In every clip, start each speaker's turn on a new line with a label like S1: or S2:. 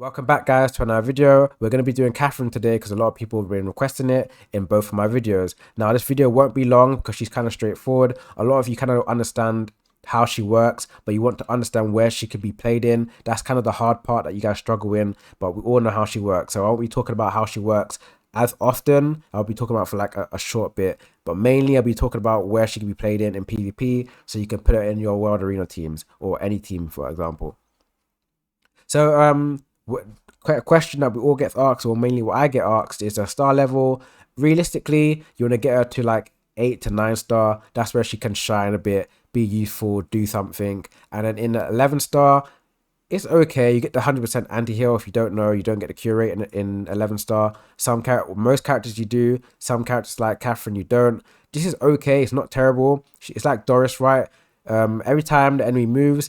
S1: Welcome back guys to another video. We're going to be doing Catherine today because a lot of people have been requesting it in both of my videos. Now this video won't be long because she's kind of straightforward. A lot of you kind of understand how she works, but you want to understand where she could be played in. That's kind of the hard part that you guys struggle in, but we all know how she works. So I won't be talking about how she works as often. I'll be talking about for like a short bit, but mainly I'll be talking about where she can be played in PvP, so you can put it in your World Arena teams or any team, for example. So a question that we all get asked, or mainly what I get asked, is a star level. Realistically, you want to get her to like 8 to 9 star. That's where she can shine a bit, be useful, do something. And then in the 11 star, it's okay. You get the 100% anti-heal. If you don't know, you don't get the cure rate in 11 star. Most characters you do. Some characters like Catherine, you don't. This is okay. It's not terrible. It's like Doris, right? Every time the enemy moves,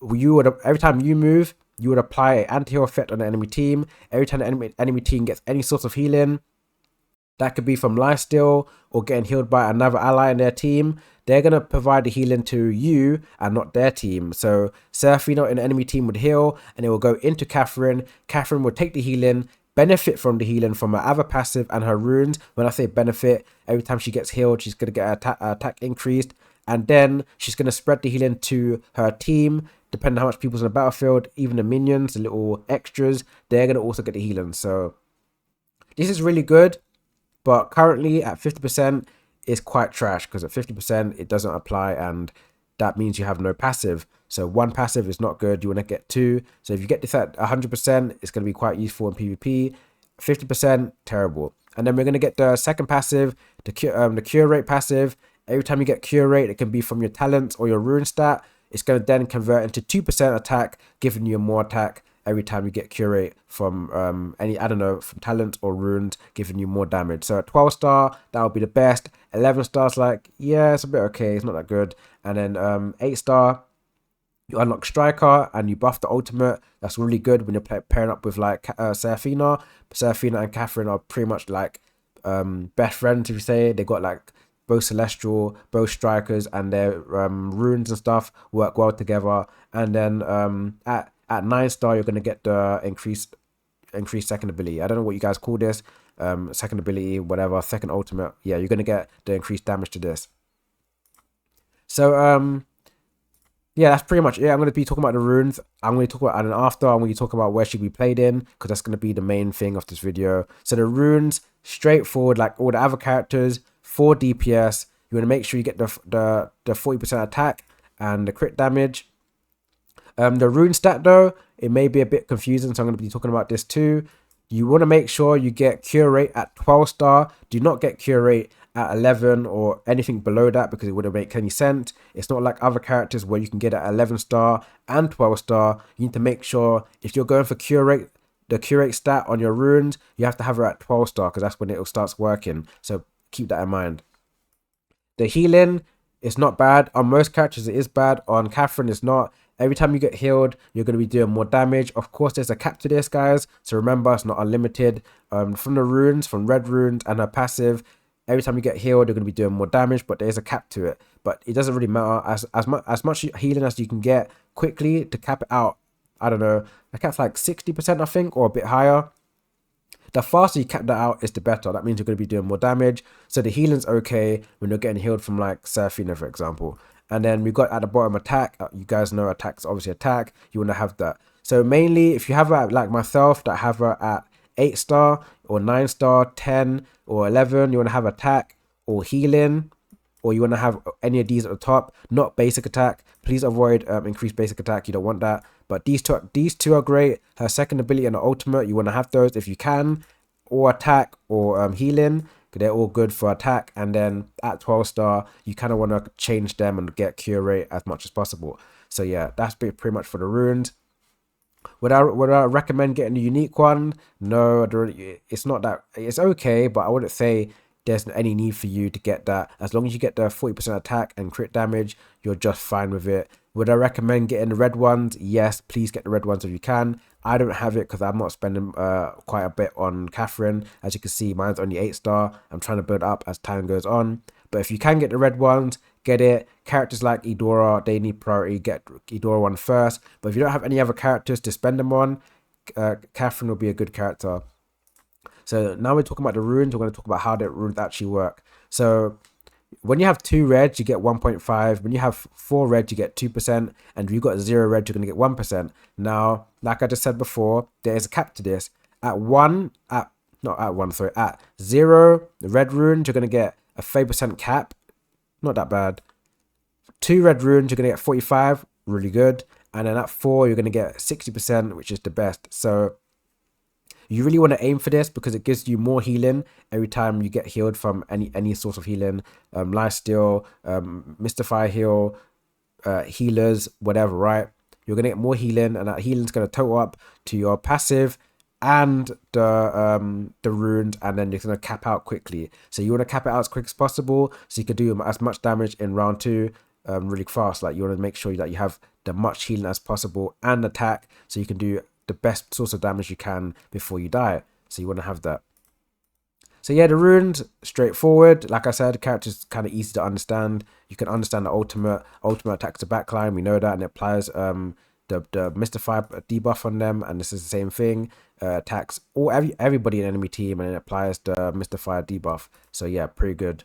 S1: every time you move, you would apply an anti-heal effect on the enemy team. Every time the enemy team gets any sort of healing, that could be from lifesteal or getting healed by another ally in their team, they're going to provide the healing to you and not their team. So Seraphina in the enemy team would heal and it will go into Catherine. Catherine will take the healing, benefit from the healing from her other passive and her runes. When I say benefit, every time she gets healed, she's going to get her attack increased. And then she's going to spread the healing to her team. Depending on how much people's on the battlefield, even the minions, the little extras, they're going to also get the healing. So this is really good. But currently at 50% is quite trash, because at 50% it doesn't apply, and that means you have no passive. So one passive is not good. You want to get two. So if you get this at 100%, it's going to be quite useful in PvP. 50%, terrible. And then we're going to get the second passive, the cure rate passive. Every time you get cure rate, it can be from your talents or your rune stat. It's going to then convert into 2% attack, giving you more attack every time you get cure rate from from talent or runes, giving you more damage. So at 12 star, that would be the best. 11 stars, like, yeah, it's a bit okay, it's not that good. And then 8 star, you unlock Striker and you buff the ultimate. That's really good when you're pairing up with like Seraphina. Seraphina and Catherine are pretty much like best friends, if you say. They got like both celestial, both strikers, and their runes and stuff work well together. And then at 9 star, you're gonna get the increased second ability. I don't know what you guys call this. Second ability, whatever, second ultimate. Yeah, you're gonna get the increased damage to this. So yeah, that's pretty much it. I'm going to be talking about the runes. I'm going to talk about, and then after, I'm going to talk about where she be played in, because that's going to be the main thing of this video. So the runes, straightforward, like all the other characters, 4 DPS. You want to make sure you get the 40% attack and the crit damage. The rune stat though, it may be a bit confusing, so I'm going to be talking about this too. You want to make sure you get cure rate at 12 star. Do not get cure rate at 11 or anything below that, because it wouldn't make any sense. It's not like other characters where you can get at 11 star and 12 star. You need to make sure if you're going for cure rate, the cure rate stat on your runes, you have to have her at 12 star, because that's when it starts working. So keep that in mind. The healing is not bad. On most characters it is bad. On Catherine it's not. Every time you get healed, you're going to be doing more damage. Of course, there's a cap to this, guys. So remember, it's not unlimited. From the runes, from red runes and her passive, every time you get healed, you're going to be doing more damage, but there's a cap to it. But it doesn't really matter. As much healing as you can get quickly to cap it out. I don't know. The cap's like 60%, I think, or a bit higher. The faster you cap that out is the better. That means you're going to be doing more damage. So the healing's okay when you're getting healed from like Seraphina, for example. And then we got at the bottom attack. You guys know attack is obviously attack. You want to have that. So mainly, if you have her like myself, that have her at 8 star or 9 star, 10 or 11, you want to have attack or healing, or you want to have any of these at the top, not basic attack. Please avoid increased basic attack. You don't want that. But these two are great. Her second ability and her ultimate, you want to have those if you can, or attack or healing. They're all good for attack. And then at 12 star, you kind of want to change them and get cure rate as much as possible. So yeah, that's pretty much for the runes. Would I recommend getting the unique one? No, it's not that. It's okay, but I wouldn't say there's any need for you to get that. As long as you get the 40% attack and crit damage, you're just fine with it. Would I recommend getting the red ones? Yes, please get the red ones if you can. I don't have it because I'm not spending quite a bit on Catherine. As you can see, mine's only 8 star. I'm trying to build up as time goes on. But if you can get the red ones, get it. Characters like Eudora, they need priority. Get Eudora one first. But if you don't have any other characters to spend them on, Catherine will be a good character. So now we're talking about the runes. We're going to talk about how the runes actually work. So when you have 2 reds, you get 1.5. When you have 4 reds, you get 2%. And if you got 0 reds, you're going to get 1%. Now, like I just said before, there is a cap to this. At 0 red runes, you're going to get a 30% cap. Not that bad. 2 red runes, you're going to get 45. Really good. And then at 4, you're going to get 60%, which is the best. So you really want to aim for this because it gives you more healing every time you get healed from any source of healing. Lifesteal, Mystify heal, healers, whatever, right? You're going to get more healing, and that healing is going to total up to your passive and the runes, and then you're going to cap out quickly. So you want to cap it out as quick as possible so you can do as much damage in round 2 really fast. Like, you want to make sure that you have the much healing as possible and attack so you can do the best source of damage you can before you die. So you want to have that. So yeah, the runes, straightforward. Like I said, the character's kind of easy to understand. You can understand the ultimate attacks to backline. We know that, and it applies the Mystify debuff on them, and this is the same thing. Attacks everybody in enemy team, and it applies the Mystify debuff. So yeah, pretty good.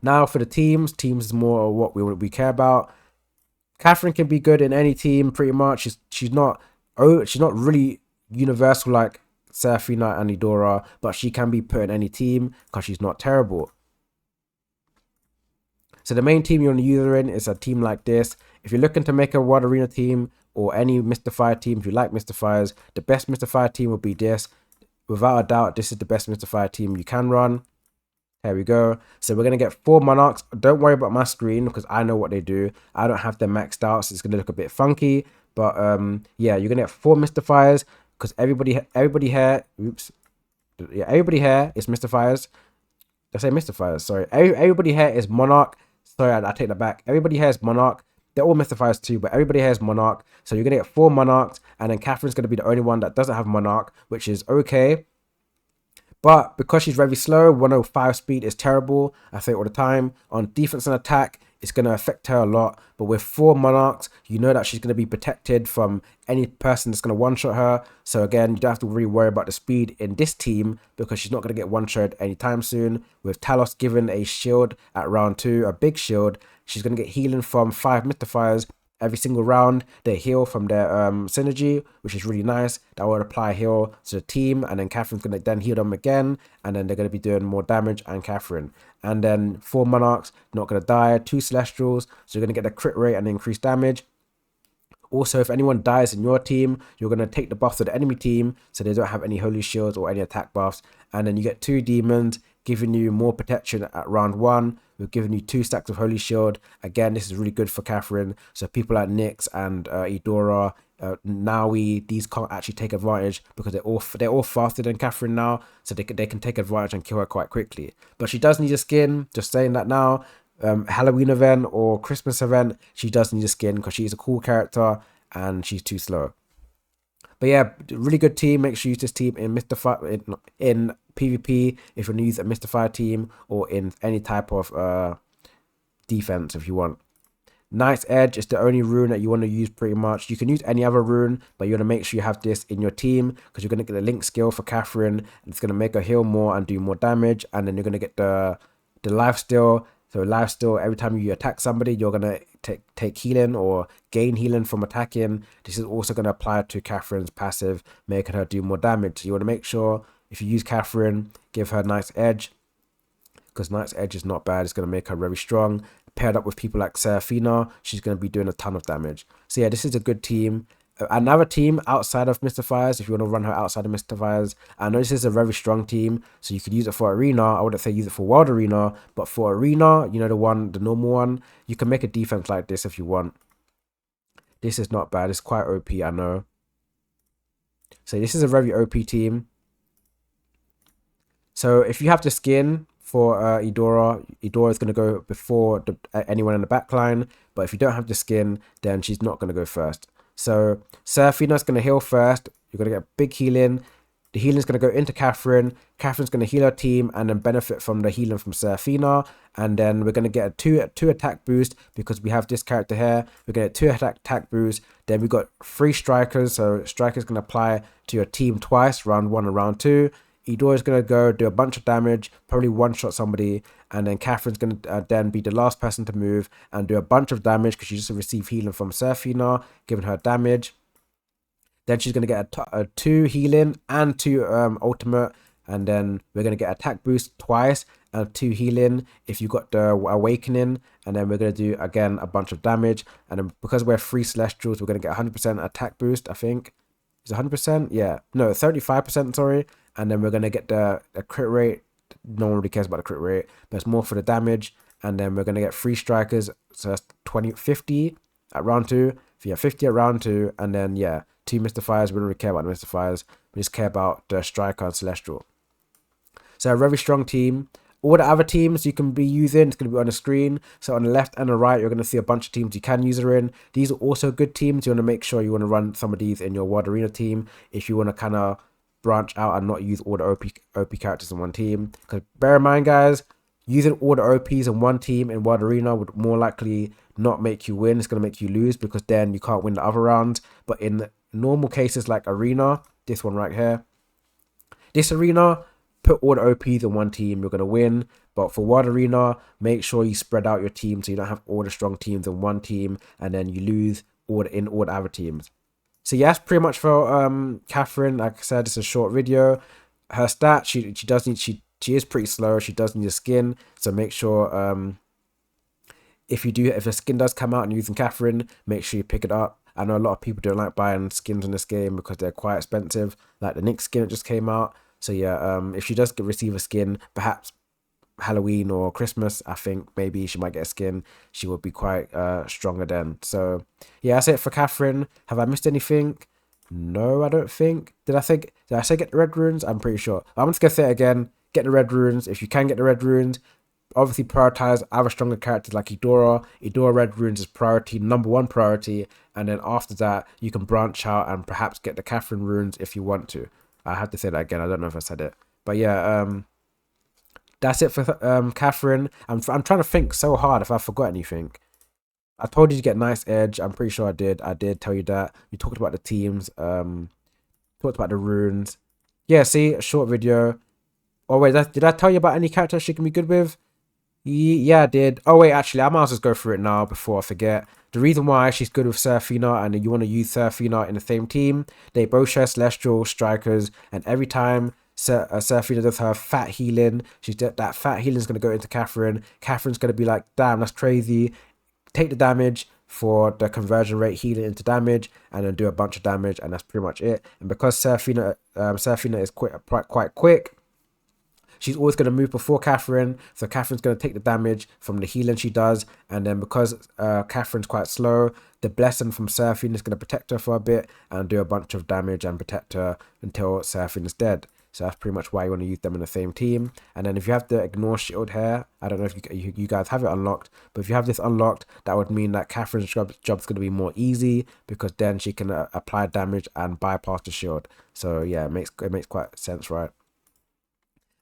S1: Now for the teams is more what we care about. Catherine can be good in any team pretty much. She's not really universal like Seraphina and Eudora, but she can be put in any team because she's not terrible. So the main team you want to use her in is a team like this. If you're looking to make a World Arena team or any Mystifier team, if you like Mystifiers, the best Mystifier team will be this. Without a doubt, this is the best Mystifier team you can run. There we go. So we're going to get 4 Monarchs. Don't worry about my screen because I know what they do. I don't have them maxed out, so it's going to look a bit funky. But yeah, you're going to get 4 Mystifiers because everybody here, everybody here is Mystifiers. I say Mystifiers, sorry. Everybody here is Monarch. Sorry, I take that back. Everybody here is Monarch. They're all Mystifiers too, but everybody here is Monarch. So you're going to get 4 Monarchs, and then Catherine's going to be the only one that doesn't have Monarch, which is okay. But because she's very slow, 105 speed is terrible. I say it all the time. On defense and attack, it's going to affect her a lot. But with 4 Monarchs, you know that she's going to be protected from any person that's going to one-shot her. So again, you don't have to really worry about the speed in this team because she's not going to get one-shot anytime soon. With Talos given a shield at round 2, a big shield, she's going to get healing from 5 Mystifiers. Every single round, they heal from their synergy, which is really nice. That will apply heal to the team, and then Catherine's going to then heal them again, and then they're going to be doing more damage, and Catherine. And then 4 Monarchs, not going to die. 2 Celestials, so you're going to get the crit rate and increased damage. Also, if anyone dies in your team, you're going to take the buff to the enemy team, so they don't have any holy shields or any attack buffs. And then you get 2 Demons, giving you more protection at round 1. We've given you 2 stacks of Holy Shield. Again, this is really good for Catherine. So people like Nyx and Eudora, Naui, these can't actually take advantage because they're all faster than Catherine now. So they can take advantage and kill her quite quickly. But she does need a skin. Just saying that now. Halloween event or Christmas event, she does need a skin because she's a cool character and she's too slow. But yeah, really good team. Make sure you use this team in in PvP if you want to use a Mystifier team, or in any type of defense if you want. Knight's Edge is the only rune that you want to use pretty much. You can use any other rune, but you want to make sure you have this in your team because you're going to get the link skill for Catherine, and it's going to make her heal more and do more damage. And then you're going to get the lifesteal. So lifesteal, every time you attack somebody, you're going to take healing or gain healing from attacking. This is also going to apply to Catherine's passive, making her do more damage. So you want to make sure if you use Catherine, give her Knight's Edge, because Knight's Edge is not bad. It's going to make her very strong. Paired up with people like Seraphina, she's going to be doing a ton of damage. So yeah, this is a good team. Another team outside of Mystifiers, if you want to run her outside of Mystifiers, I know this is a very strong team, so you could use it for Arena. I wouldn't say use it for World Arena, but for Arena, you know, the normal one, you can make a defense like this if you want. This is not bad. It's quite OP, I know. So this is a very OP team. So if you have the skin for Eudora is going to go before anyone in the backline, but if you don't have the skin, then she's not going to go first. So Seraphina's going to heal first. You're going to get big healing. The healing's going to go into Catherine. Catherine's going to heal her team and then benefit from the healing from Seraphina. And then we're going to get a two attack boost because we have this character here. We're going to get two attack boost. Then we got 3 strikers. So strikers going to apply to your team twice, round 1 and round 2. Eudora is going to go do a bunch of damage, probably one-shot somebody, and then Catherine's going to then be the last person to move and do a bunch of damage because she just received healing from Seraphina, giving her damage. Then she's going to get a 2 healing and 2 ultimate, and then we're going to get attack boost twice and 2 healing if you got the awakening, and then we're going to do again a bunch of damage. And then because we're 3 celestials, we're going to get 100% attack boost, I think. Is it 100%? Yeah. No, 35%, sorry. And then we're going to get the crit rate. No one really cares about the crit rate, but it's more for the damage. And then we're going to get 3 strikers. So that's 50 at round 2. So yeah, 50 at round 2. And then, yeah, 2 mystifiers. We don't really care about the mystifiers. We just care about the striker and celestial. So a very strong team. All the other teams you can be using, it's going to be on the screen. So on the left and the right, you're going to see a bunch of teams you can use her in. These are also good teams. You want to make sure you want to run some of these in your World Arena team if you want to kind of branch out and not use all the OP characters in one team. Because bear in mind, guys, using all the OPs in one team in World Arena would more likely not make you win. It's going to make you lose because then you can't win the other rounds. But in normal cases like Arena, this one right here, this Arena, put all the OPs in one team, you're going to win. But for World Arena, make sure you spread out your team so you don't have all the strong teams in one team and then you lose all the other teams. So yeah, that's pretty much for Catherine. Like I said, it's a short video. Her stats, she is pretty slow. She does need a skin. So make sure if a skin does come out and you're using Catherine, make sure you pick it up. I know a lot of people don't like buying skins in this game because they're quite expensive. Like the Nyx skin that just came out. So yeah, if she does receive a skin, perhaps Halloween or Christmas, I think maybe she might get a skin. She will be quite stronger then. So yeah, that's it for Catherine. Have I missed anything? No, I don't think. Did I say get the red runes? I'm pretty sure. I'm just gonna say it again. Get the red runes. If you can get the red runes, obviously prioritize other stronger characters like Eudora. Eudora red runes is priority, #1 priority. And then after that, you can branch out and perhaps get the Catherine runes if you want to. I have to say that again. I don't know if I said it. But yeah, that's it for Catherine. I'm trying to think so hard if I forgot anything. I told you to get Nice Edge. I'm pretty sure I did. I did tell you that. We talked about the teams. Talked about the runes. Yeah, see, a short video. Oh wait, did I tell you about any character she can be good with? Yeah, I did. Oh wait, actually, I might as well go through it now before I forget. The reason why she's good with Seraphina and you want to use Seraphina in the same team, they both share celestial strikers, and every time Seraphina does her fat healing, that fat healing is going to go into Catherine. Catherine's going to be like, damn, that's crazy. Take the damage for the conversion rate, healing into damage, and then do a bunch of damage, and that's pretty much it. And because Seraphina is quite quick, she's always going to move before Catherine, so Catherine's going to take the damage from the healing she does, and then because Catherine's quite slow, the blessing from Seraphine is going to protect her for a bit and do a bunch of damage and protect her until Seraphine is dead. So that's pretty much why you want to use them in the same team. And then if you have the ignore shield here, I don't know if you guys have it unlocked, but if you have this unlocked, that would mean that Catherine's job's going to be more easy because then she can apply damage and bypass the shield. So yeah, it makes quite sense, right?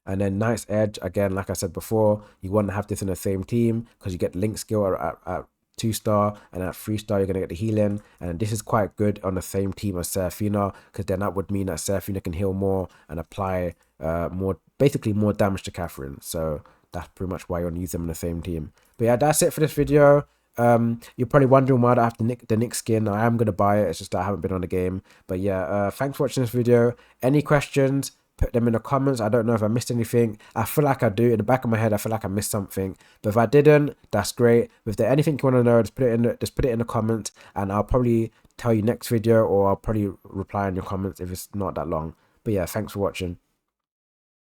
S1: And then Nice Edge, again, like I said before, you want to have this in the same team because you get Link skill at 2-star, and at 3-star you're going to get the healing. And this is quite good on the same team as Seraphina because then that would mean that Seraphina can heal more and apply basically more damage to Catherine. So that's pretty much why you want to use them in the same team. But yeah, that's it for this video. You're probably wondering why I have the Nyx skin. I am going to buy it. It's just that I haven't been on the game. But yeah, thanks for watching this video. Any questions, put them in the comments. I don't know if I missed anything. I feel like I do. In the back of my head, I feel like I missed something. But if I didn't, that's great. If there's anything you want to know, just put it in the comments, and I'll probably tell you next video, or I'll probably reply in your comments if it's not that long. But yeah, thanks for watching.